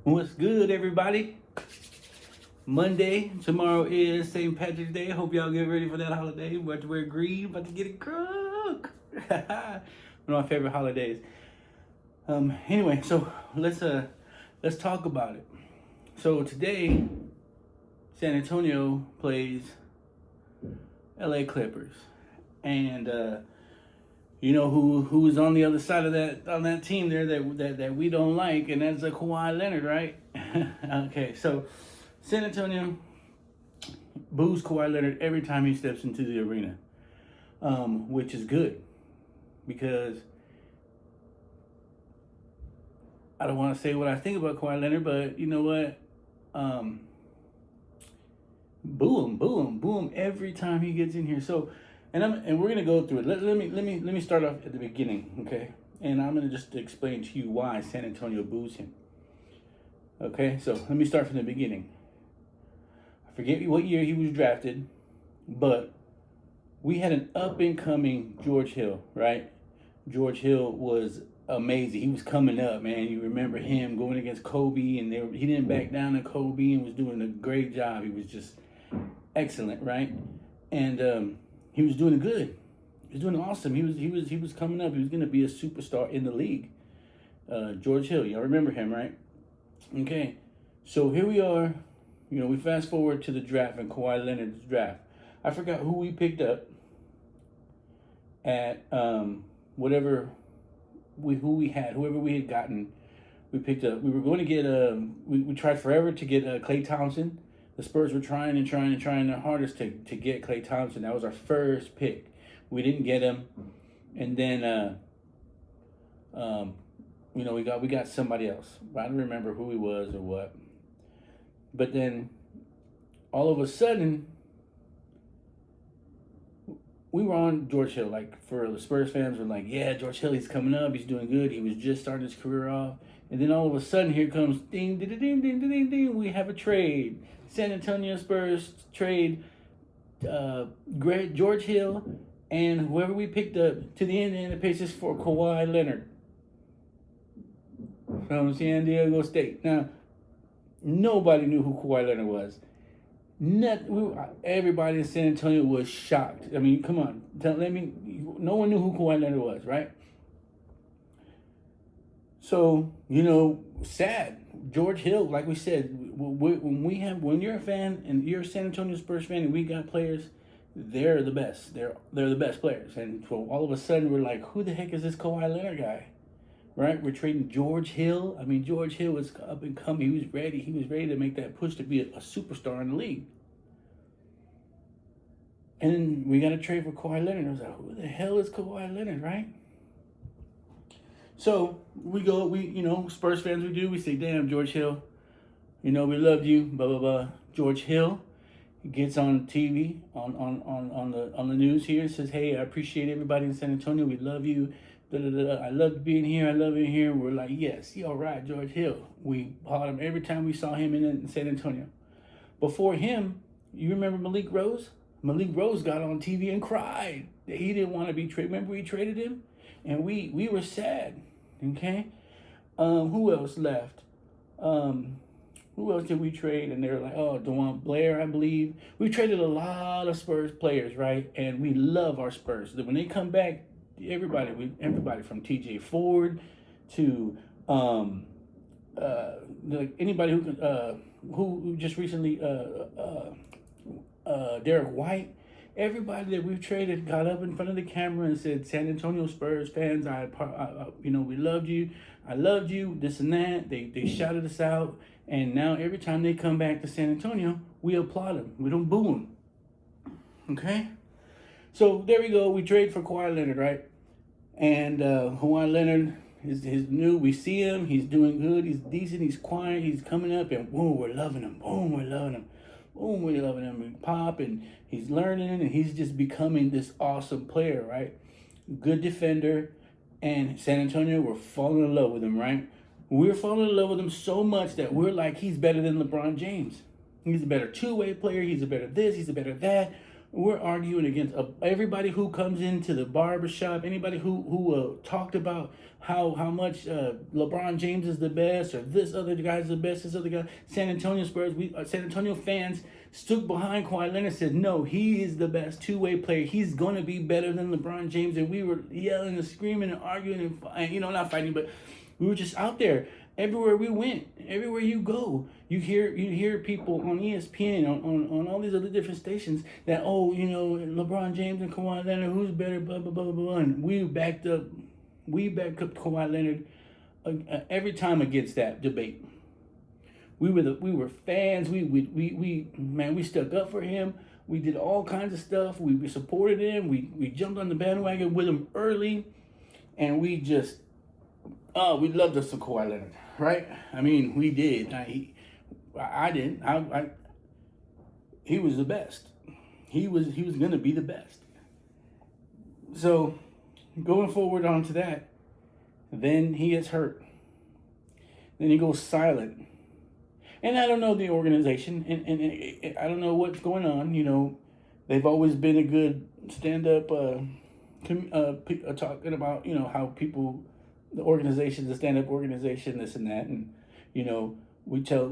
What's good, everybody? Monday. Tomorrow is St. Patrick's Day. Hope y'all get ready for that holiday. About to wear green. About to get it crunk. One of my favorite holidays. Anyway, so let's talk about it. So today, San Antonio plays LA Clippers, and you know who's on the other side of that team there that we don't like, and that's a Kawhi Leonard, right? Okay, so San Antonio boos Kawhi Leonard every time he steps into the arena, which is good because I don't want to say what I think about Kawhi Leonard, but you know what? Boo him every time he gets in here. So, and we're gonna go through it. Let me start off at the beginning, okay? And I'm gonna just explain to you why San Antonio boos him. Okay, so let me start from the beginning. I forget what year he was drafted, but we had an up and coming George Hill, right? George Hill was amazing. He was coming up, man. You remember him going against Kobe, and he didn't back down to Kobe and was doing a great job. He was just excellent, right? And he was doing good. He was doing awesome. He was coming up. He was gonna be a superstar in the league. George Hill, y'all remember him, right? Okay, so here we are. You know, we fast forward to the draft and Kawhi Leonard's draft. I forgot who we picked up at whoever we had gotten. We picked up. We were going to get we tried forever to get Klay Thompson. The Spurs were trying their hardest to get Klay Thompson. That was our first pick. We didn't get him, and then you know, we got somebody else. I don't remember who he was or what. But then all of a sudden we were on George Hill. Like, for the Spurs fans, were like, yeah, George Hill, he's coming up, he's doing good. He was just starting his career off. And then all of a sudden, here comes ding, ding, ding, ding, ding, ding, ding. We have a trade. San Antonio Spurs trade George Hill and whoever we picked up to the Indiana Pacers for Kawhi Leonard from San Diego State. Now, nobody knew who Kawhi Leonard was. Everybody in San Antonio was shocked. I mean, come on, no one knew who Kawhi Leonard was, right? So, you know, sad. George Hill, like we said, when you're a fan and you're a San Antonio Spurs fan and we got players, they're the best. They're the best players. And so all of a sudden we're like, who the heck is this Kawhi Leonard guy? Right? We're trading George Hill. I mean, George Hill was up and coming. He was ready. He was ready to make that push to be a superstar in the league. And then we got a trade for Kawhi Leonard. I was like, who the hell is Kawhi Leonard, right? So we you know, Spurs fans, we say, damn, George Hill, you know, we loved you, blah, blah, blah. George Hill gets on TV, on the news here, and says, hey, I appreciate everybody in San Antonio. We love you. Da, da, da, da. I love being here. I love being here. We're like, yes, all right, George Hill. We followed him every time we saw him in San Antonio. Before him, you remember Malik Rose? Malik Rose got on TV and cried that he didn't want to be traded. Remember we traded him? And we were sad, okay? Who else left? Who else did we trade? And they were like, oh, DeJuan Blair, I believe. We traded a lot of Spurs players, right? And we love our Spurs. When they come back, everybody from TJ Ford to like anybody who just recently Derek White, everybody that we've traded got up in front of the camera and said, San Antonio Spurs fans, you know, we loved you. I loved you, this and that. They shouted us out. And now every time they come back to San Antonio, we applaud them. We don't boo them. Okay? So there we go. We trade for Kawhi Leonard, right? And Kawhi Leonard is new. We see him. He's doing good. He's decent. He's quiet. He's coming up. And boom, we're loving him. Boom, we're loving him. Boom, we're loving him. We pop, and he's learning, and he's just becoming this awesome player, right? Good defender. And San Antonio, we're falling in love with him, right? We're falling in love with him so much that we're like, he's better than LeBron James. He's a better two-way player. He's a better this. He's a better that. We're arguing against everybody who comes into the barbershop, anybody who talked about how much LeBron James is the best, or this other guy's the best, this other guy. San Antonio Spurs, San Antonio fans stood behind Kawhi Leonard, said no, he is the best two-way player. He's gonna be better than LeBron James, and we were yelling and screaming and arguing and not fighting, but we were just out there. Everywhere we went, everywhere you go, you hear people on ESPN, on all these other different stations that, LeBron James and Kawhi Leonard, who's better, blah blah blah blah blah. And we backed up Kawhi Leonard every time against that debate. We were fans. We stuck up for him. We did all kinds of stuff. We supported him. We jumped on the bandwagon with him early, and we just we loved us some Kawhi Leonard. Right? I mean, we did. I didn't. He was the best. He was gonna be the best. So, going forward onto that, then he gets hurt. Then he goes silent. And I don't know the organization, and I don't know what's going on. They've always been a good stand-up talking about how people. The organization, the stand-up organization, this and that, and we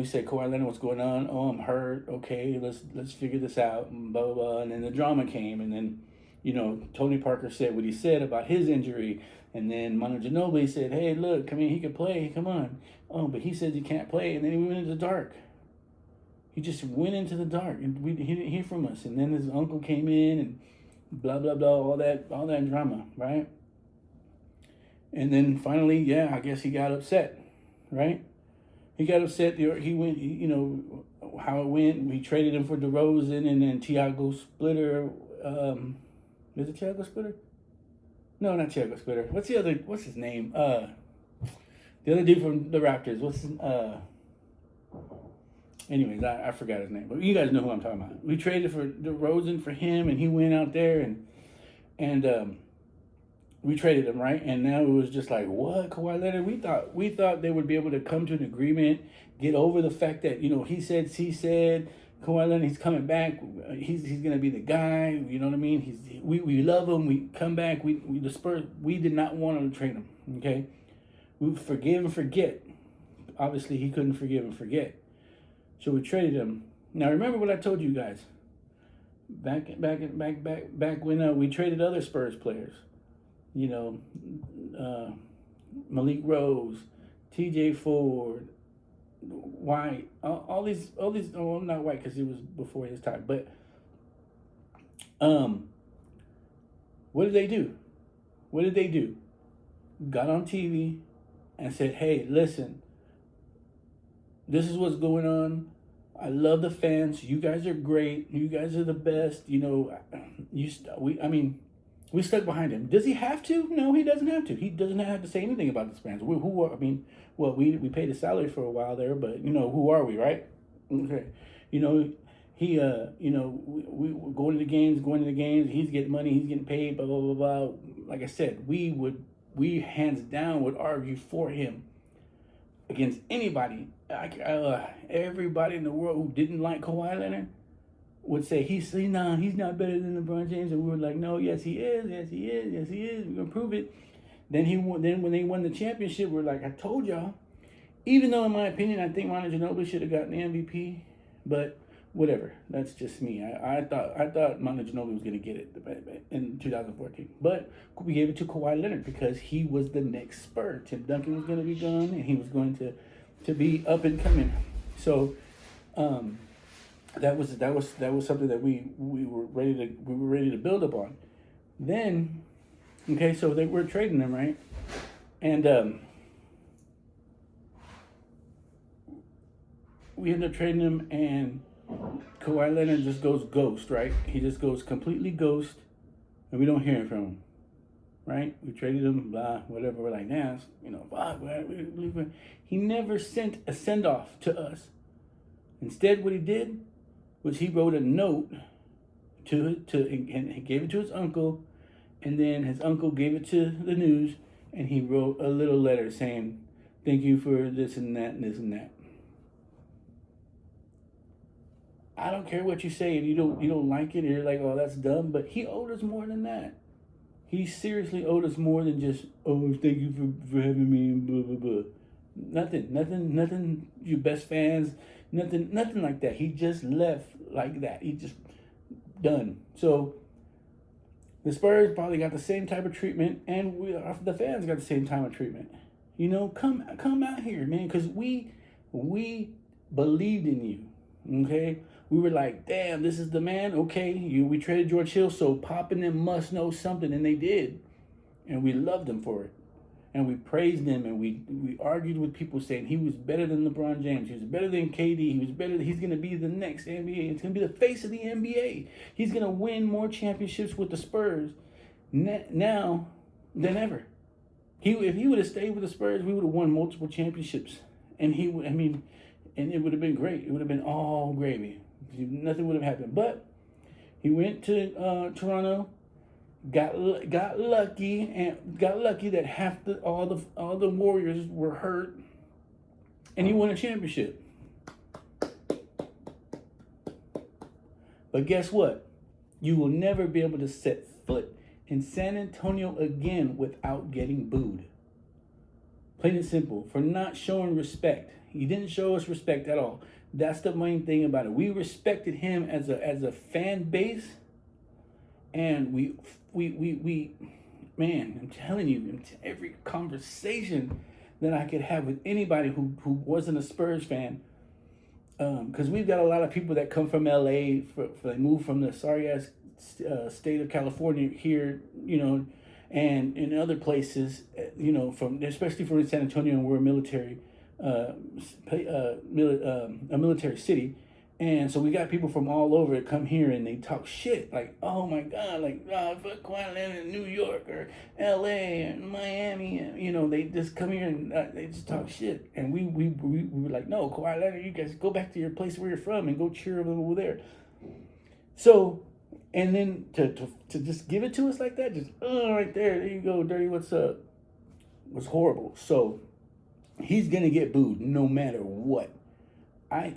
say, Kawhi Leonard, what's going on? Oh, I'm hurt. Okay, let's figure this out. And blah blah blah. And then the drama came, and then Tony Parker said what he said about his injury, and then Manu Ginobili said, hey, look, come in, he can play. Come on. Oh, but he says he can't play, and then he went into the dark. He just went into the dark, and he didn't hear from us. And then his uncle came in, and blah blah blah, all that drama, right? And then finally, I guess he got upset, right? He got upset. He went, how it went. We traded him for DeRozan, and then Tiago Splitter. Is it Tiago Splitter? No, not Tiago Splitter. What's his name? The other dude from the Raptors. Anyways, I forgot his name. But you guys know who I'm talking about. We traded for DeRozan for him, and he went out there and we traded him, right? And now it was just like, what? Kawhi Leonard? We thought they would be able to come to an agreement, get over the fact that, he said, Kawhi Leonard, he's coming back. He's going to be the guy. You know what I mean? We love him. We come back. The Spurs, we did not want to trade him, okay? We forgive and forget. Obviously, he couldn't forgive and forget. So we traded him. Now, remember what I told you guys. Back when we traded other Spurs players. Malik Rose, TJ Ford, White, all these. Oh, not White because he was before his time. But what did they do? Got on TV and said, "Hey, listen. This is what's going on. I love the fans. You guys are great. You guys are the best. We stuck behind him. Does he have to? No, he doesn't have to. He doesn't have to say anything about the fans. We paid his salary for a while there, but who are we, right? Okay, we going to the games. He's getting money. He's getting paid. Blah blah blah blah. Like I said, we hands down would argue for him against anybody. Everybody in the world who didn't like Kawhi Leonard would say he's not better than LeBron James, and we were like, no, yes he is, we're gonna prove it. Then when they won the championship, we're like, I told y'all. Even though in my opinion, I think Manu Ginobili should have gotten the MVP, but whatever. That's just me. I thought Manu Ginobili was gonna get it in 2014, but we gave it to Kawhi Leonard because he was the next Spur. Tim Duncan was gonna be gone, and he was going to be up and coming. So. That was something that we were ready to build upon. Then, okay, so we're trading them, right? And we end up trading him, and Kawhi Leonard just goes ghost, right? He just goes completely ghost, and we don't hear from him, right? We traded him, blah, whatever. We're like, he never sent a send off to us. Instead, what he did was he wrote a note and he gave it to his uncle, and then his uncle gave it to the news, and he wrote a little letter saying, thank you for this and that and this and that. I don't care what you say, and you don't like it, or you're like, oh, that's dumb. But he owed us more than that. He seriously owed us more than just, oh, thank you for having me, and blah blah blah. Nothing. Your best fans, nothing like that. He just left like that. He just done. So the Spurs probably got the same type of treatment, and the fans got the same type of treatment. You know, come out here, man, because we believed in you. Okay, we were like, damn, this is the man. Okay, we traded George Hill, so Pop and them must know something, and they did, and we loved them for it, and we praised him, and we argued with people saying he was better than LeBron James, he was better than KD, he was better. He's gonna be the next NBA. It's gonna be the face of the NBA. He's gonna win more championships with the Spurs now than ever. If he would have stayed with the Spurs, we would have won multiple championships, and and it would have been great. It would have been all gravy. Nothing would have happened. But he went to Toronto, got lucky that all the Warriors were hurt, and he won a championship. But guess what? You will never be able to set foot in San Antonio again without getting booed. Plain and simple, for not showing respect. He didn't show us respect at all. That's the main thing about it. We respected him as a fan base, and we man, I'm telling you, every conversation that I could have with anybody who wasn't a Spurs fan, because we've got a lot of people that come from LA, they moved from the sorry ass state of California here, and in other places, from especially from San Antonio, and we're a military city, and so we got people from all over that come here and they talk shit like, oh my god, like, fuck Kawhi Leonard in New York or L.A. and Miami, and they just come here and they just talk shit, and we were like, no, Kawhi Leonard, you guys go back to your place where you're from and go cheer over there. So. And then to just give it to us like that, just right there you go, Dirty, what's up? Was horrible. So he's gonna get booed no matter what. I'm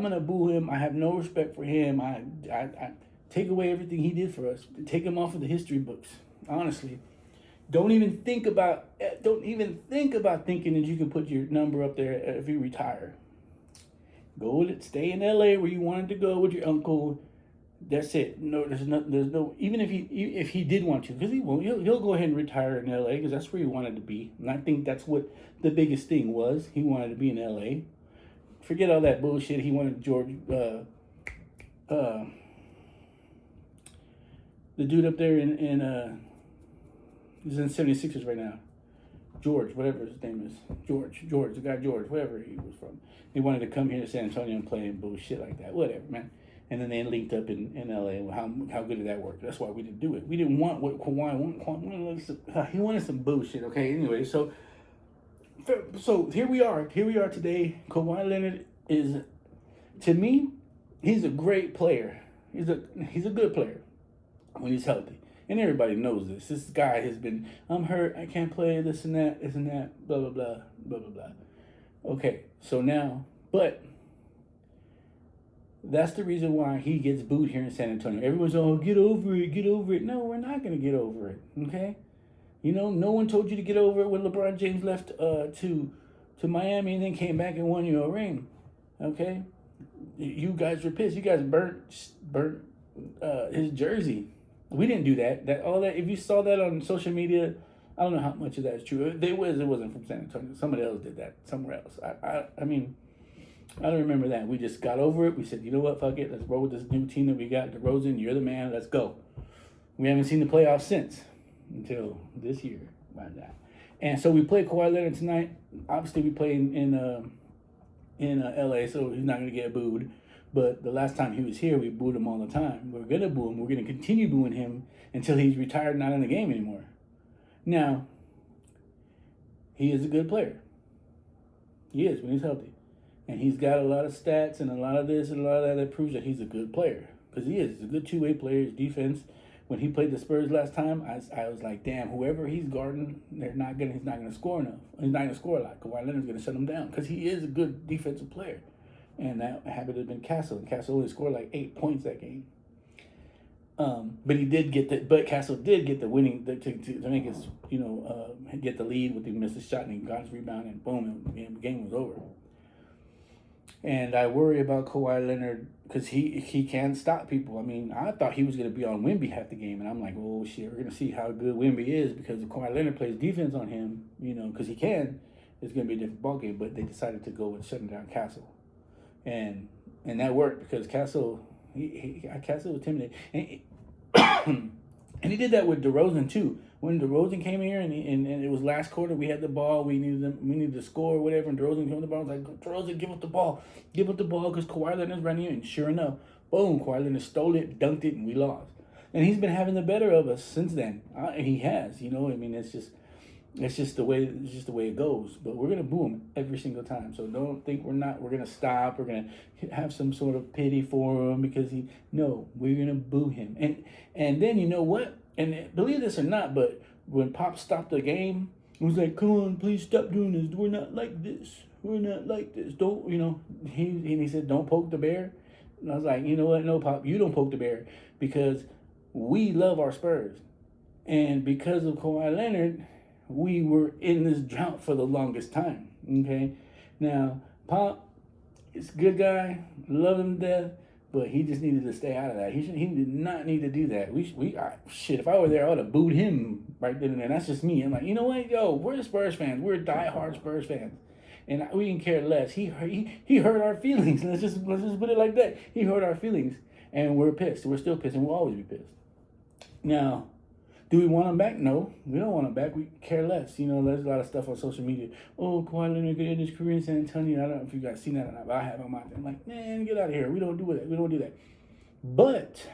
gonna boo him. I have no respect for him. I take away everything he did for us. Take him off of the history books. Honestly, don't even think about thinking that you can put your number up there if you retire. Stay in LA where you wanted to go with your uncle. That's it. No, there's no. Even if he did want to, because he won't. He'll go ahead and retire in L.A. because that's where he wanted to be, and I think that's what the biggest thing was. He wanted to be in L.A. Forget all that bullshit. He wanted George, the dude up there he's in 76ers right now. George, whatever his name is, George, the guy George, wherever he was from. He wanted to come here to San Antonio and play and bullshit like that. Whatever, man. And then they linked up in LA. How good did that work? That's why we didn't do it. We didn't want what Kawhi wanted. He wanted some bullshit. Okay. Anyway, so here we are. Here we are today. Kawhi Leonard is, to me, he's a great player. He's a good player when he's healthy. And everybody knows this. This guy has been, I'm hurt, I can't play, this and that, blah, blah, blah, blah, blah, blah. Okay, so now, but that's the reason why he gets booed here in San Antonio. Everyone's, oh, get over it. No, we're not going to get over it, okay? No one told you to get over it when LeBron James left to Miami and then came back and won you a ring, okay? You guys were pissed. You guys burnt his jersey. We didn't do that. All that. If you saw that on social media, I don't know how much of that is true. It wasn't from San Antonio. Somebody else did that somewhere else. I mean, I don't remember that. We just got over it. We said, you know what, fuck it. Let's roll with this new team that we got. DeRozan, you're the man. Let's go. We haven't seen the playoffs since until this year. About that. And so we played Kawhi Leonard tonight. Obviously, we played in LA, so he's not going to get booed. But the last time he was here, we booed him all the time. We're going to boo him. We're going to continue booing him until he's retired and not in the game anymore. Now, he is a good player. He is when he's healthy. And he's got a lot of stats and a lot of this and a lot of that proves that he's a good player. Because he is. He's a good two-way player. His defense, when he played the Spurs last time, I was like, damn, whoever he's guarding, he's not gonna score enough. He's not gonna score a lot. Kawhi Leonard's gonna shut him down because he is a good defensive player. and that happened to have been Castle. And Castle only scored like 8 points that game. But he did get the. But Castle did get the winning to make his get the lead with the missed the shot and he got his rebound and boom, and the game was over. And I worry about Kawhi Leonard because he can stop people. I mean, I thought he was going to be on Wemby half the game, and I'm like, oh shit, we're going to see how good Wemby is because if Kawhi Leonard plays defense on him, because he can, it's going to be a different ballgame. But they decided to go with shutting down Castle, and that worked because Castle Castle was timid, and he did that with DeRozan too. When DeRozan came here and it was last quarter, we had the ball, we needed to score or whatever, and DeRozan came with the ball. I was like, DeRozan, give up the ball because Kawhi Leonard's running here, and sure enough, boom, Kawhi Leonard stole it, dunked it, and we lost. And he's been having the better of us since then. And he has, I mean, it's just the way it goes. But we're gonna boo him every single time. So don't think we're gonna stop. We're gonna have some sort of pity for him because we're gonna boo him. And then you know what? And believe this or not, but when Pop stopped the game, he was like, "Come on, please stop doing this. We're not like this. We're not like this. Don't He said, "Don't poke the bear." And I was like, "You know what? No, Pop, you don't poke the bear because we love our Spurs, and because of Kawhi Leonard, we were in this drought for the longest time." Okay, now Pop is a good guy, love him to death. But he just needed to stay out of that. He did not need to do that. Shit, if I were there, I would have booed him right then and there. That's just me. I'm like, you know what? Yo, we're Spurs fans. We're diehard Spurs fans. And we didn't care less. He hurt our feelings. Let's just put it like that. He hurt our feelings. And we're pissed. We're still pissed, and we'll always be pissed. Now, do we want him back? No, we don't want him back. We care less. There's a lot of stuff on social media. Oh, Kawhi Leonard could end his career in San Antonio. I don't know if you guys seen that or not, but I have him out there. I'm like, man, get out of here. We don't do that. We don't do that. But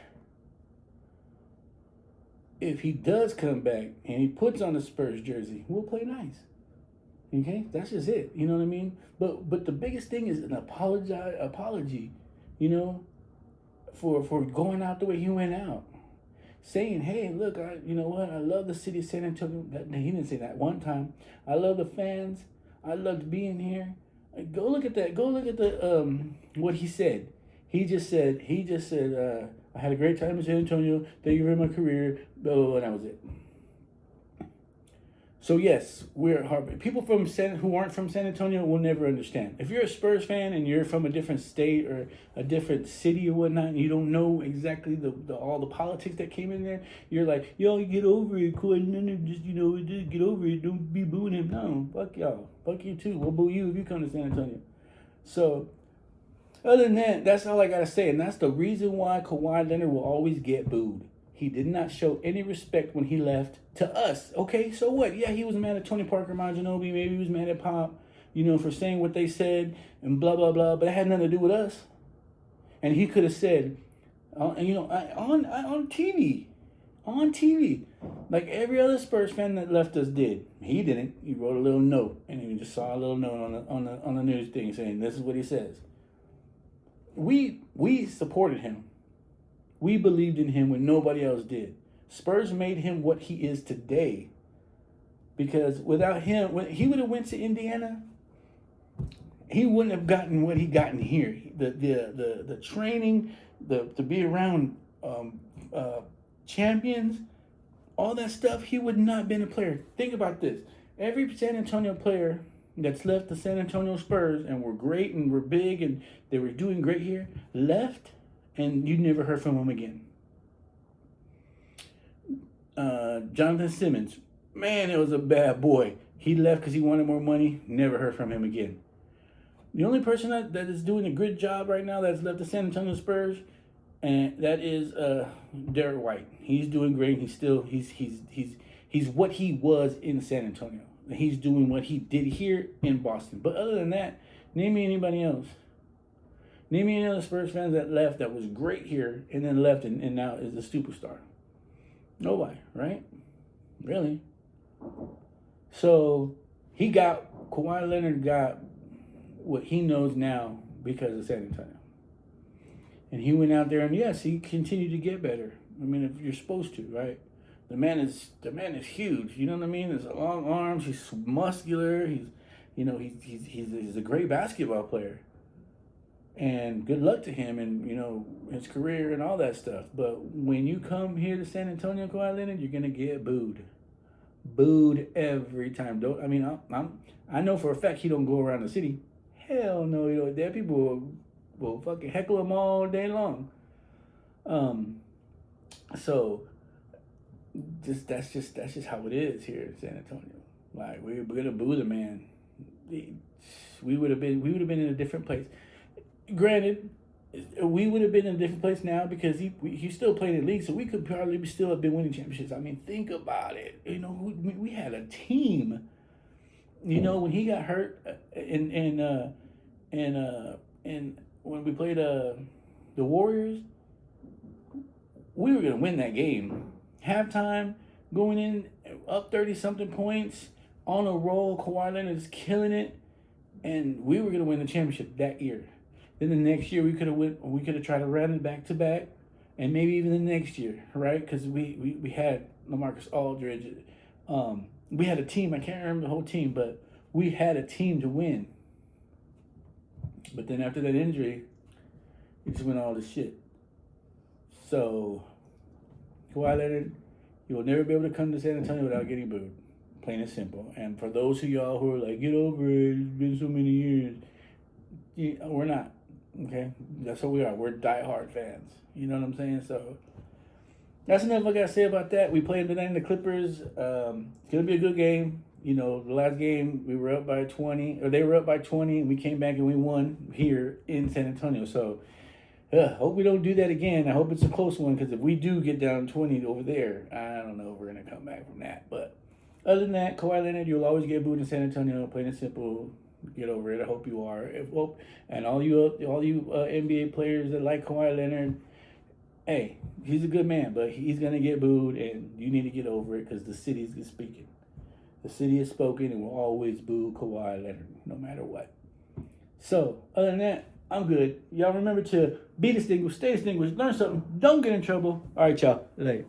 if he does come back and he puts on the Spurs jersey, we'll play nice. Okay, that's just it. You know what I mean? But the biggest thing is an apology. For going out the way he went out. Saying, hey, look, I love the city of San Antonio. He didn't say that one time. I love the fans. I loved being here. Go look at that. Go look at the what he said. He just said, I had a great time in San Antonio. Thank you for my career. Blah, blah, blah, and that was it. So yes, we're hard. People who aren't from San Antonio will never understand. If you're a Spurs fan and you're from a different state or a different city or whatnot, and you don't know exactly all the politics that came in there, you're like, yo, get over it, Kawhi Leonard, just get over it. Don't be booing him. No, fuck y'all, fuck you too. We'll boo you if you come to San Antonio. So, other than that, that's all I gotta say, and that's the reason why Kawhi Leonard will always get booed. He did not show any respect when he left to us. Okay, so what? Yeah, he was mad at Tony Parker, Ginobili. Maybe he was mad at Pop, for saying what they said and blah, blah, blah. But it had nothing to do with us. And he could have said, on TV, like every other Spurs fan that left us did. He didn't. He wrote a little note, and he just saw a little note on the news thing saying, this is what he says. We supported him. We believed in him when nobody else did. Spurs made him what he is today. Because without him, when he would have went to Indiana, he wouldn't have gotten what he gotten here. The training, to be around champions, all that stuff, he would not have been a player. Think about this. Every San Antonio player that's left the San Antonio Spurs and were great and were big and they were doing great here, left, and you never heard from him again. Jonathan Simmons, man, it was a bad boy. He left because he wanted more money. Never heard from him again. The only person that is doing a good job right now that's left the San Antonio Spurs, and that is Derek White. He's doing great. He's what he was in San Antonio. He's doing what he did here in Boston. But other than that, name me anybody else. Name me any other Spurs fans that left that was great here and then left and now is a superstar. Nobody, right? Really? So Kawhi Leonard got what he knows now because of San Antonio. And he went out there and yes, he continued to get better. I mean, if you're supposed to, right? The man is huge. You know what I mean? He's long arms. He's muscular. He's a great basketball player. And good luck to him and, his career and all that stuff. But when you come here to San Antonio, Kawhi Leonard, you're gonna get booed. Booed every time. Don't I mean I know for a fact he don't go around the city. Hell no, there people will fucking heckle him all day long. So that's just how it is here in San Antonio. Like we're gonna boo the man. We would have been in a different place. Granted, we would have been in a different place now because he still played in the league, so we could probably still have been winning championships. I mean, think about it. We had a team. When he got hurt, and when we played the Warriors, we were gonna win that game. Halftime, going in up 30-something points on a roll. Kawhi Leonard is killing it, and we were gonna win the championship that year. Then the next year we could have tried to run it back to back, and maybe even the next year, right? Because we had LaMarcus Aldridge. We had a team. I can't remember the whole team, but we had a team to win. But then after that injury, it just went all to shit. So Kawhi Leonard, you will never be able to come to San Antonio without getting booed. Plain and simple. And for those of y'all who are like, get over it, it's been so many years. We're not. Okay? That's what we are. We're diehard fans. You know what I'm saying? So that's enough I got to say about that. We played tonight in the Clippers. It's going to be a good game. The last game we were up by 20, or they were up by 20, and we came back and we won here in San Antonio. So hope we don't do that again. I hope it's a close one, because if we do get down 20 over there, I don't know if we're going to come back from that. But other than that, Kawhi Leonard, you'll always get booed in San Antonio. Plain and simple. Get over it. I hope you are. And all you NBA players that like Kawhi Leonard, hey, he's a good man, but he's going to get booed, and you need to get over it because the city is speaking. The city has spoken and will always boo Kawhi Leonard no matter what. So, other than that, I'm good. Y'all remember to be distinguished, stay distinguished, learn something, don't get in trouble. All right, y'all. Later.